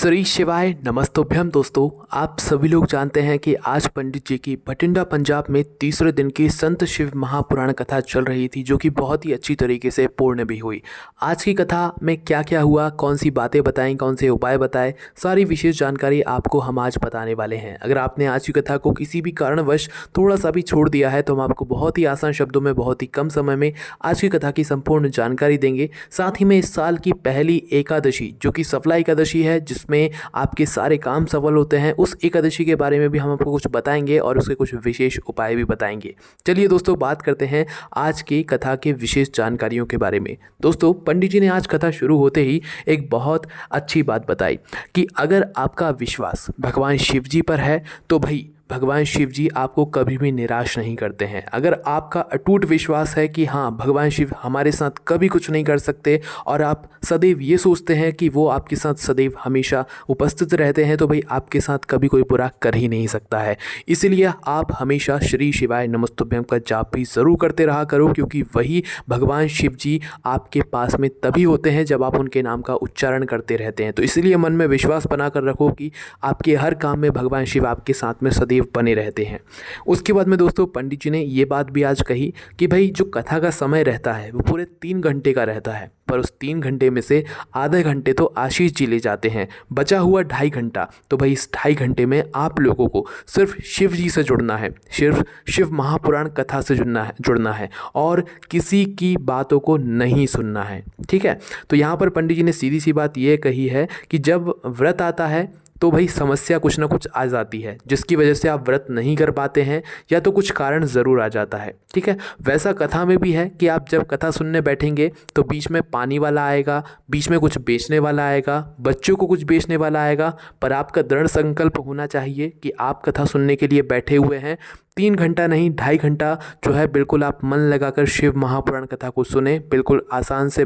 श्री शिवाय नमस्तोभ्यम। दोस्तों, आप सभी लोग जानते हैं कि आज पंडित जी की बठिंडा पंजाब में तीसरे दिन की संत शिव महापुराण कथा चल रही थी, जो कि बहुत ही अच्छी तरीके से पूर्ण भी हुई। आज की कथा में क्या क्या हुआ, कौन सी बातें बताई, कौन से उपाय बताए, सारी विशेष जानकारी आपको हम आज बताने वाले हैं। अगर आपने आज की कथा को किसी भी कारणवश थोड़ा सा भी छोड़ दिया है तो हम आपको बहुत ही आसान शब्दों में बहुत ही कम समय में आज की कथा की संपूर्ण जानकारी देंगे। साथ ही में इस साल की पहली एकादशी, जो कि सफला एकादशी है, जिसमें आपके सारे काम सफल होते हैं, उस एकादशी के बारे में भी हम आपको कुछ बताएंगे और उसके कुछ विशेष उपाय भी बताएंगे। चलिए दोस्तों, बात करते हैं आज की कथा के विशेष जानकारियों के बारे में। दोस्तों, पंडित जी ने आज कथा शुरू होते ही एक बहुत अच्छी बात बताई कि अगर आपका विश्वास भगवान शिव जी पर है तो भाई भगवान शिव जी आपको कभी भी निराश नहीं करते हैं। अगर आपका अटूट विश्वास है कि हाँ, भगवान शिव हमारे साथ कभी कुछ नहीं कर सकते और आप सदैव ये सोचते हैं कि वो आपके साथ सदैव हमेशा उपस्थित रहते हैं, तो भाई आपके साथ कभी कोई बुरा कर ही नहीं सकता है। इसलिए आप हमेशा श्री शिवाय नमस्तुभ्यम का जाप भी ज़रूर करते रहा करो, क्योंकि वही भगवान शिव जी आपके पास में तभी होते हैं जब आप उनके नाम का उच्चारण करते रहते हैं। तो इसलिए मन में विश्वास बनाकर रखो कि आपके हर काम में भगवान शिव आपके साथ में सदैव बने रहते हैं। उसके बाद में दोस्तों, पंडित जी ने ये बात भी आज कही कि भाई जो कथा का समय रहता है वो पूरे 3 घंटे का रहता है, पर उस 3 घंटे में से आधे घंटे तो आशीष जी ले जाते हैं। बचा हुआ 2.5 घंटा, तो भाई इस 2.5 घंटे में आप लोगों को सिर्फ शिव जी से जुड़ना है, सिर्फ शिव महापुराण कथा से जुड़ना है और किसी की बातों को नहीं सुनना है। ठीक है, तो यहाँ पर पंडित जी ने सीधी सी बात ये कही है कि जब व्रत आता है तो भाई समस्या कुछ ना कुछ आ जाती है, जिसकी वजह से आप व्रत नहीं कर पाते हैं या तो कुछ कारण ज़रूर आ जाता है। ठीक है, वैसा कथा में भी है कि आप जब कथा सुनने बैठेंगे तो बीच में पानी वाला आएगा, बीच में कुछ बेचने वाला आएगा, बच्चों को कुछ बेचने वाला आएगा, पर आपका दृढ़ संकल्प होना चाहिए कि आप कथा सुनने के लिए बैठे हुए हैं। 3 घंटा नहीं, 2.5 घंटा जो है बिल्कुल आप मन लगाकर शिव महापुराण कथा को सुने, बिल्कुल आसन से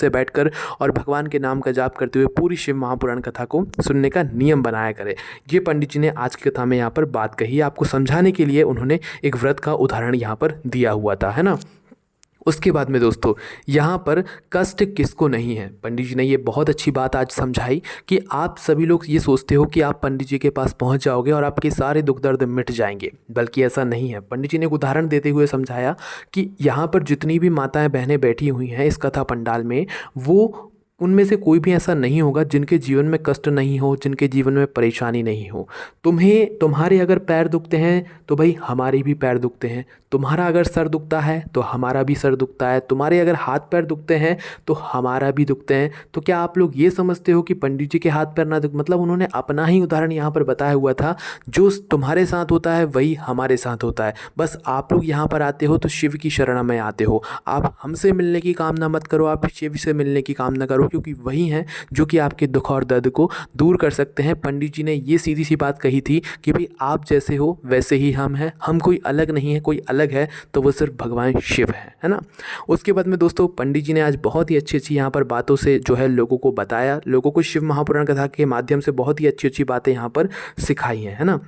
बैठकर और भगवान के नाम का जाप करते हुए पूरी शिव महापुराण कथा को सुनने का नियम बनाया करें। ये पंडित जी ने आज की कथा में यहाँ पर बात कही, आपको समझाने के लिए उन्होंने एक व्रत का उदाहरण यहाँ पर दिया हुआ था, है ना। उसके बाद में दोस्तों, यहाँ पर कष्ट किसको नहीं है, पंडित जी ने ये बहुत अच्छी बात आज समझाई कि आप सभी लोग ये सोचते हो कि आप पंडित जी के पास पहुँच जाओगे और आपके सारे दुख दर्द मिट जाएंगे, बल्कि ऐसा नहीं है। पंडित जी ने एक उदाहरण देते हुए समझाया कि यहाँ पर जितनी भी माताएं बहनें बैठी हुई हैं इस कथा पंडाल में, वो उनमें से कोई भी ऐसा नहीं होगा जिनके जीवन में कष्ट नहीं हो, जिनके जीवन में परेशानी नहीं हो। तुम्हारे अगर पैर दुखते हैं तो भाई हमारे भी पैर दुखते हैं, तुम्हारा अगर सर दुखता है तो हमारा भी सर दुखता है, तुम्हारे अगर हाथ पैर दुखते हैं तो हमारा भी दुखते हैं। तो क्या आप लोग ये समझते हो कि पंडित जी के हाथ पैर ना दुख, मतलब उन्होंने अपना ही उदाहरण यहाँ पर बताया हुआ था, जो तुम्हारे साथ होता है वही हमारे साथ होता है। बस आप लोग यहाँ पर आते हो तो शिव की शरण में आते हो। आप हमसे मिलने की कामना मत करो, आप शिव से मिलने की कामना करो, क्योंकि वही हैं जो कि आपके दुख और दर्द को दूर कर सकते हैं। पंडित जी ने ये सीधी सी बात कही थी कि भाई आप जैसे हो वैसे ही हम हैं, हम कोई अलग नहीं है, कोई अलग है तो वो सिर्फ भगवान शिव है ना। उसके बाद में दोस्तों, पंडित जी ने आज बहुत ही अच्छी यहाँ पर बातों से जो है लोगों को बताया, लोगों को शिव महापुराण कथा के माध्यम से बहुत ही अच्छी बातें यहाँ पर सिखाई हैं, है ना।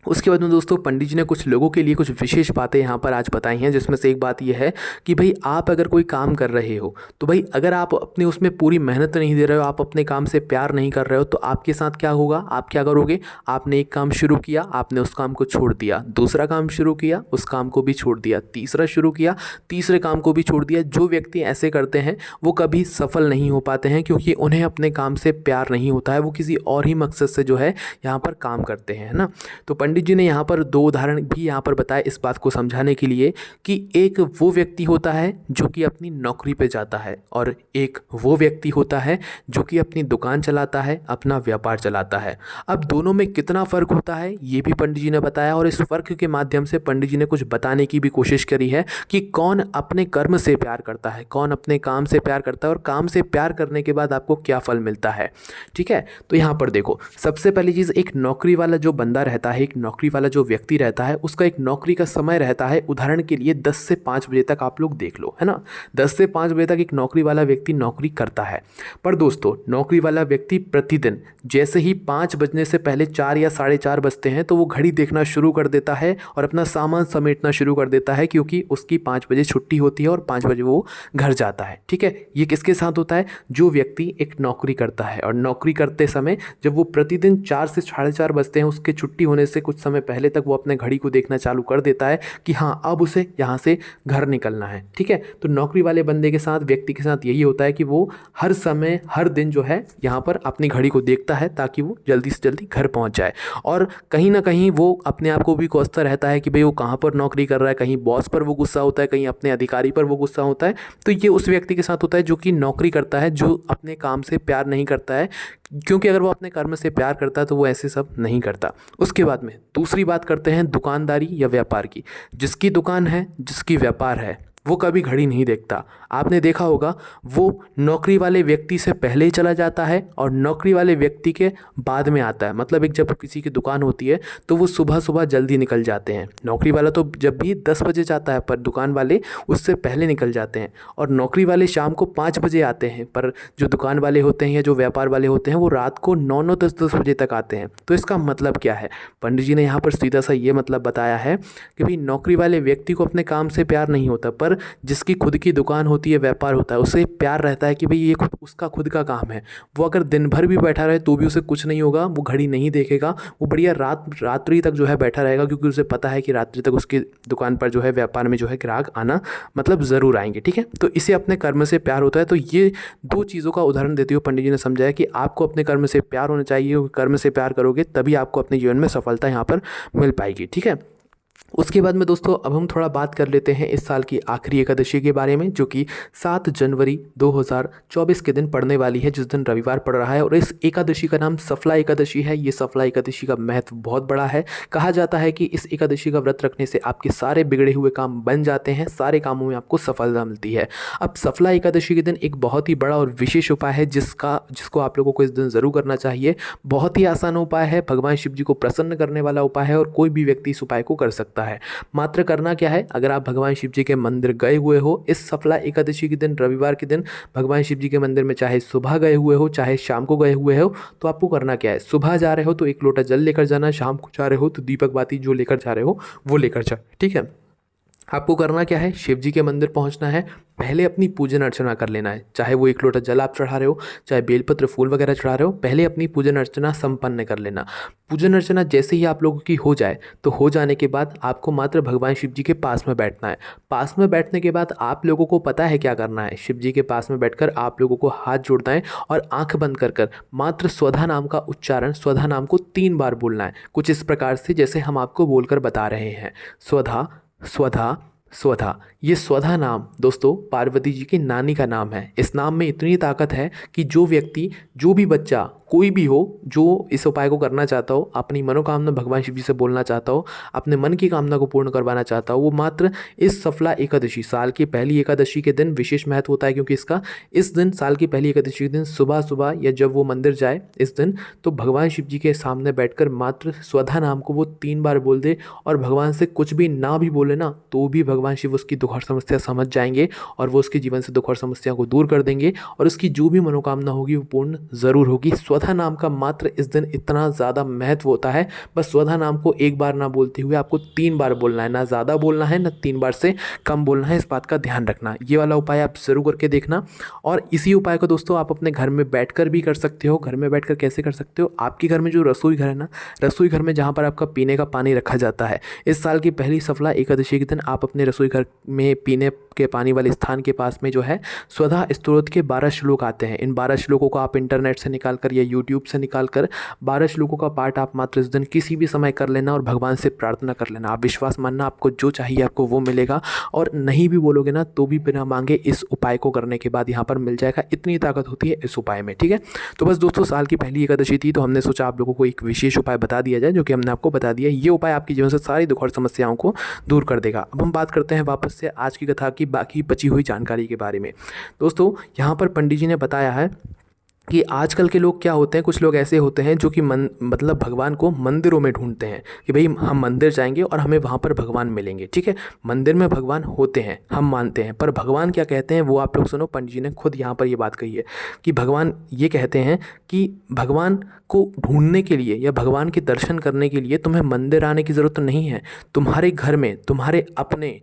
उसके बाद में दोस्तों, पंडित जी ने कुछ लोगों के लिए कुछ विशेष बातें यहाँ पर आज बताई हैं, जिसमें से एक बात यह है कि भाई आप अगर कोई काम कर रहे हो तो भाई अगर आप अपने उसमें पूरी मेहनत नहीं दे रहे हो, आप अपने काम से प्यार नहीं कर रहे हो, तो आपके साथ क्या होगा, आप क्या करोगे, आपने एक काम शुरू किया, आपने उस काम को छोड़ दिया, दूसरा काम शुरू किया, उस काम को भी छोड़ दिया, तीसरा शुरू किया, तीसरे काम को भी छोड़ दिया। जो व्यक्ति ऐसे करते हैं वो कभी सफल नहीं हो पाते हैं, क्योंकि उन्हें अपने काम से प्यार नहीं होता है, वो किसी और ही मकसद से जो है यहाँ पर काम करते हैं, है ना। तो पंडित जी ने यहाँ पर 2 उदाहरण भी यहाँ पर बताए इस बात को समझाने के लिए कि एक वो व्यक्ति होता है जो कि अपनी नौकरी पे जाता है और एक वो व्यक्ति होता है जो कि अपनी दुकान चलाता है, अपना व्यापार चलाता है। अब दोनों में कितना फ़र्क होता है ये भी पंडित जी ने बताया, और इस फ़र्क के माध्यम से पंडित जी ने कुछ बताने की भी कोशिश करी है कि कौन अपने कर्म से प्यार करता है, कौन अपने काम से प्यार करता है और काम से प्यार करने के बाद आपको क्या फल मिलता है। ठीक है, तो यहाँ पर देखो, सबसे पहली चीज़, एक नौकरी वाला जो बंदा रहता है, एक नौकरी वाला जो व्यक्ति रहता है उसका एक नौकरी का समय रहता है, उदाहरण के लिए 10 से 5 बजे तक आप लोग देख लो, है ना। 10 से 5 बजे तक एक नौकरी वाला व्यक्ति नौकरी करता है। पर दोस्तों नौकरी वाला व्यक्ति प्रतिदिन जैसे ही 5 बजने से पहले 4 या 4:30 बजते हैं तो वो घड़ी देखना शुरू कर देता है और अपना सामान समेटना शुरू कर देता है, क्योंकि उसकी 5 बजे छुट्टी होती है और 5 बजे वो घर जाता है। ठीक है, ये किसके साथ होता है? जो व्यक्ति एक नौकरी करता है और नौकरी करते समय जब वो प्रतिदिन 4 से 4:30 बजते हैं, उसके छुट्टी होने से कुछ समय पहले तक वो अपने घड़ी को देखना चालू कर देता है कि हाँ अब उसे यहाँ से घर निकलना है। ठीक है, तो नौकरी वाले बंदे के साथ, व्यक्ति के साथ यही होता है कि वो हर समय हर दिन जो है यहाँ पर अपनी घड़ी को देखता है ताकि वो जल्दी से जल्दी घर पहुँच जाए। और कहीं ना कहीं वो अपने आप को भी कोसता रहता है कि भाई वो कहाँ पर नौकरी कर रहा है, कहीं बॉस पर वो गुस्सा होता है, कहीं अपने अधिकारी पर वो गुस्सा होता है। तो ये उस व्यक्ति के साथ होता है जो कि नौकरी करता है, जो अपने काम से प्यार नहीं करता है, क्योंकि अगर वो अपने कर्म से प्यार करता है तो वो ऐसे सब नहीं करता। उसके बाद में दूसरी बात करते हैं दुकानदारी या व्यापार की। जिसकी दुकान है, जिसकी व्यापार है, वो कभी घड़ी नहीं देखता। आपने देखा होगा वो नौकरी वाले व्यक्ति से पहले ही चला जाता है और नौकरी वाले व्यक्ति के बाद में आता है। मतलब एक जब किसी की दुकान होती है तो वो सुबह सुबह जल्दी निकल जाते हैं। नौकरी वाला तो जब भी 10 बजे जाता है, पर दुकान वाले उससे पहले निकल जाते हैं। और नौकरी वाले शाम को 5 बजे आते हैं, पर जो दुकान वाले होते हैं या जो व्यापार वाले होते हैं वो रात को 9-9, 10-10 बजे तक आते हैं। तो इसका मतलब क्या है? पंडित जी ने यहाँ पर सीधा सा ये मतलब बताया है कि भाई नौकरी वाले व्यक्ति को अपने काम से प्यार नहीं होता, पर जिसकी खुद की दुकान होती है, व्यापार होता है, उसे प्यार रहता है कि भाई ये उसका खुद का काम है। वो अगर दिन भर भी बैठा रहे तो भी उसे कुछ नहीं होगा, वो घड़ी नहीं देखेगा, वो बढ़िया रात्रि तक जो है बैठा रहेगा, क्योंकि उसे पता है कि रात्रि तक उसकी दुकान पर जो है, व्यापार में जो है ग्राहक आना मतलब ज़रूर आएंगे। ठीक है, तो इसे अपने कर्म से प्यार होता है। तो ये 2 चीज़ों का उदाहरण देते हुए पंडित जी ने समझाया कि आपको अपने कर्म से प्यार होना चाहिए। कर्म से प्यार करोगे तभी आपको अपने जीवन में सफलता यहाँ पर मिल पाएगी। ठीक है, उसके बाद में दोस्तों अब हम थोड़ा बात कर लेते हैं इस साल की आखिरी एकादशी के बारे में, जो कि 7 जनवरी 2024 के दिन पड़ने वाली है, जिस दिन रविवार पड़ रहा है। और इस एकादशी का नाम सफला एकादशी है। ये सफला एकादशी का महत्व बहुत बड़ा है। कहा जाता है कि इस एकादशी का व्रत रखने से आपके सारे बिगड़े हुए काम बन जाते हैं, सारे कामों में आपको सफलता मिलती है। अब सफला एकादशी के दिन एक बहुत ही बड़ा और विशेष उपाय है जिसको आप लोगों को इस दिन ज़रूर करना चाहिए। बहुत ही आसान उपाय है, भगवान शिव जी को प्रसन्न करने वाला उपाय है और कोई भी व्यक्ति इस उपाय को कर सकता है। मात्र करना क्या है, अगर आप भगवान शिव जी के मंदिर गए हुए हो इस सफला एकादशी के दिन, रविवार के दिन भगवान शिव जी के मंदिर में, चाहे सुबह गए हुए हो चाहे शाम को गए हुए हो, तो आपको करना क्या है, सुबह जा रहे हो तो 1 लोटा जल लेकर जाना, शाम को जा रहे हो तो दीपक बाती जो लेकर जा रहे हो वो लेकर जाओ। ठीक है, आपको करना क्या है, शिव जी के मंदिर पहुंचना है, पहले अपनी पूजन अर्चना कर लेना है। चाहे वो 1 लोटा जल आप चढ़ा रहे हो, चाहे बेलपत्र फूल वगैरह चढ़ा रहे हो, पहले अपनी पूजन अर्चना संपन्न कर लेना। पूजन अर्चना जैसे ही आप लोगों की हो जाए तो हो जाने के बाद आपको मात्र भगवान शिव जी के पास में बैठना है। पास में बैठने के बाद आप लोगों को पता है क्या करना है। शिव जी के पास में बैठकर आप लोगों को हाथ जोड़ना है और आंख बंद कर मात्र स्वधा नाम का उच्चारण, स्वधा नाम को 3 बार बोलना है। कुछ इस प्रकार से जैसे हम आपको बोलकर बता रहे हैं, स्वधा स्वधा स्वधा। ये स्वधा नाम दोस्तों पार्वती जी की नानी का नाम है। इस नाम में इतनी ताकत है कि जो व्यक्ति, जो भी बच्चा, कोई भी हो जो इस उपाय को करना चाहता हो, अपनी मनोकामना भगवान शिव जी से बोलना चाहता हो, अपने मन की कामना को पूर्ण करवाना चाहता हो, वो मात्र इस सफला एकादशी, साल की पहली एकादशी के दिन विशेष महत्व होता है, क्योंकि इसका इस दिन, साल की पहली एकादशी के दिन सुबह सुबह या जब वो मंदिर जाए इस दिन, तो भगवान शिव जी के सामने बैठकर मात्र स्वधा नाम को वो 3 बार बोल दे और भगवान से कुछ भी ना भी बोले ना, तो भी भगवान शिव उसकी दुख और समस्या समझ जाएंगे और वो उसके जीवन से दुख और समस्या को दूर कर देंगे और उसकी जो भी मनोकामना होगी वो पूर्ण ज़रूर होगी। स्वधा नाम का मात्र इस दिन इतना ज़्यादा महत्व होता है। बस स्वधा नाम को 1 बार ना बोलते हुए आपको 3 बार बोलना है, ना ज़्यादा बोलना है, ना 3 बार से कम बोलना है। इस बात का ध्यान रखना। ये वाला उपाय आप ज़रूर करके देखना। और इसी उपाय को दोस्तों आप अपने घर में बैठकर भी कर सकते हो। घर में बैठकर कैसे कर सकते हो, आपके घर में जो रसोई घर है ना, रसोई घर में जहाँ पर आपका पीने का पानी रखा जाता है, इस साल की पहली सफला एकादशी के दिन आप अपने रसोई घर में पीने के पानी वाले स्थान के पास में जो है स्वधा स्तोत्र के 12 श्लोक आते हैं। इन 12 श्लोकों को आप इंटरनेट से निकाल कर या यूट्यूब से निकाल कर 12 श्लोकों का पाठ आप मात्र इस दिन किसी भी समय कर लेना और भगवान से प्रार्थना कर लेना। आप विश्वास मानना, आपको जो चाहिए आपको वो मिलेगा। और नहीं भी बोलोगे ना तो भी बिना मांगे इस उपाय को करने के बाद यहाँ पर मिल जाएगा। इतनी ताकत होती है इस उपाय में। ठीक है, तो बस दोस्तों साल की पहली एकादशी थी तो हमने सोचा आप लोगों को एक विशेष उपाय बता दिया जाए, जो कि हमने आपको बता दिया। ये उपाय आपके जीवन से सारी दुख और समस्याओं को दूर कर देगा। अब हम बात करते हैं वापस से आज की कथा की बाकी बची हुई जानकारी के बारे में। दोस्तों यहाँ पर पंडित जी ने बताया है कि आजकल के लोग क्या होते हैं, कुछ लोग ऐसे होते हैं जो कि मतलब भगवान को मंदिरों में ढूंढते हैं कि भाई हम मंदिर जाएंगे और हमें वहाँ पर भगवान मिलेंगे। ठीक है, मंदिर में भगवान होते हैं, हम मानते हैं, पर भगवान क्या कहते हैं वो आप लोग सुनो। पंडित जी ने खुद यहाँ पर ये बात कही है कि भगवान ये कहते हैं कि भगवान को ढूंढने के लिए या भगवान के दर्शन करने के लिए तुम्हें मंदिर आने की ज़रूरत नहीं है। तुम्हारे घर में, तुम्हारे अपने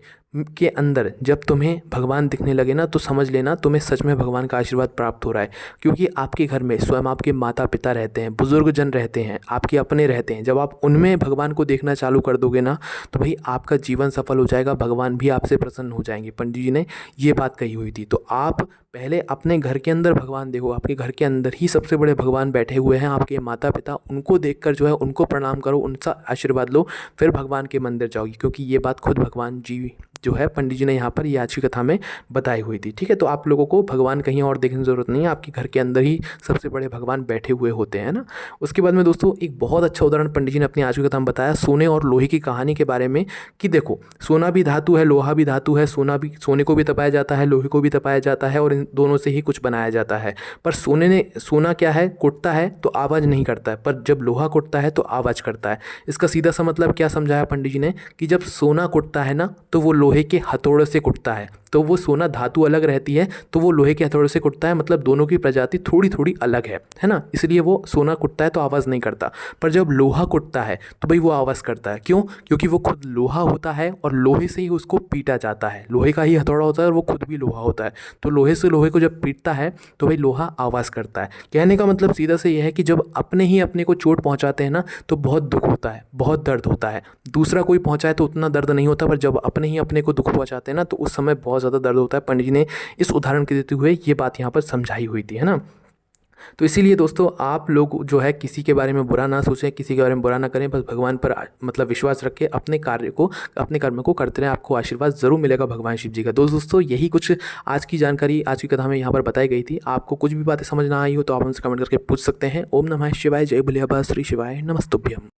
के अंदर जब तुम्हें भगवान दिखने लगे ना, तो समझ लेना तुम्हें सच में भगवान का आशीर्वाद प्राप्त हो रहा है। क्योंकि आपके घर में स्वयं आपके माता पिता रहते हैं, बुजुर्ग जन रहते हैं, आपके अपने रहते हैं। जब आप उनमें भगवान को देखना चालू कर दोगे ना, तो भाई आपका जीवन सफल हो जाएगा, भगवान भी आपसे प्रसन्न हो जाएंगे। पंडित जी ने ये बात कही हुई थी। तो आप पहले अपने घर के अंदर भगवान देखो, आपके घर के अंदर ही सबसे बड़े भगवान बैठे हुए हैं, आपके माता पिता। उनको देखकर जो है उनको प्रणाम करो, उनका आशीर्वाद लो, फिर भगवान के मंदिर जाओगी। क्योंकि ये बात खुद भगवान जी जो है पंडित जी ने यहाँ पर ये आज की कथा में बताई हुई थी। ठीक है, तो आप लोगों को भगवान कहीं और देखने की ज़रूरत नहीं है, आपके घर के अंदर ही सबसे बड़े भगवान बैठे हुए होते हैं ना। उसके बाद में दोस्तों एक बहुत अच्छा उदाहरण पंडित जी ने अपनी आज की कथा में बताया सोने और लोहे की कहानी के बारे में कि देखो सोना भी धातु है, लोहा भी धातु है, सोने को भी तपाया जाता है, लोहे को भी तपाया जाता है और इन दोनों से ही कुछ बनाया जाता है। पर सोना क्या है, कुटता है तो आवाज़ नहीं करता है, पर जब लोहा कुटता है तो आवाज़ करता है। इसका सीधा सा मतलब क्या समझाया पंडित जी ने कि जब सोना कुटता है ना, तो वो लोहे के हथौड़े से कुटता है। तो वो सोना धातु अलग रहती है, तो वो लोहे के हथौड़े से कुटता है, मतलब दोनों की प्रजाति थोड़ी थोड़ी अलग है ना। इसलिए वो सोना कुटता है तो आवाज़ नहीं करता। पर जब लोहा कुटता है तो भाई वो आवाज़ करता है। क्यों? क्योंकि वो खुद लोहा होता है और लोहे से ही उसको पीटा जाता है। लोहे का ही हथौड़ा होता है और वो खुद भी लोहा होता है। तो लोहे से लोहे को जब पीटता है तो भाई लोहा आवाज़ करता है। कहने का मतलब सीधा से यह है कि जब अपने ही अपने को चोट पहुँचाते हैं ना, तो बहुत दुख होता है, बहुत दर्द होता है। दूसरा कोई पहुँचाए तो उतना दर्द नहीं होता, पर जब अपने ही अपने को दुख पहुँचाते हैं ना, तो उस समय बहुत ज़्यादा दर्द होता है। पंडित जी ने इस उदाहरण के देते हुए ये बात यहाँ पर समझाई हुई थी, है ना। तो इसीलिए दोस्तों आप लोग जो है किसी के बारे में बुरा ना सोचें, किसी के बारे में बुरा ना करें, बस भगवान पर मतलब विश्वास रख के अपने कार्य को, अपने कर्म को करते रहें। आपको आशीर्वाद ज़रूर मिलेगा भगवान शिव जी का। दोस्तों यही कुछ आज की जानकारी आज की कथा में यहाँ पर बताई गई थी। आपको कुछ भी बातें समझ ना आई हो तो आप हमसे कमेंट करके पूछ सकते हैं। ओम नमः शिवाय, जय भोले बाबा, श्री शिवाय, नमस्तुभ्यम।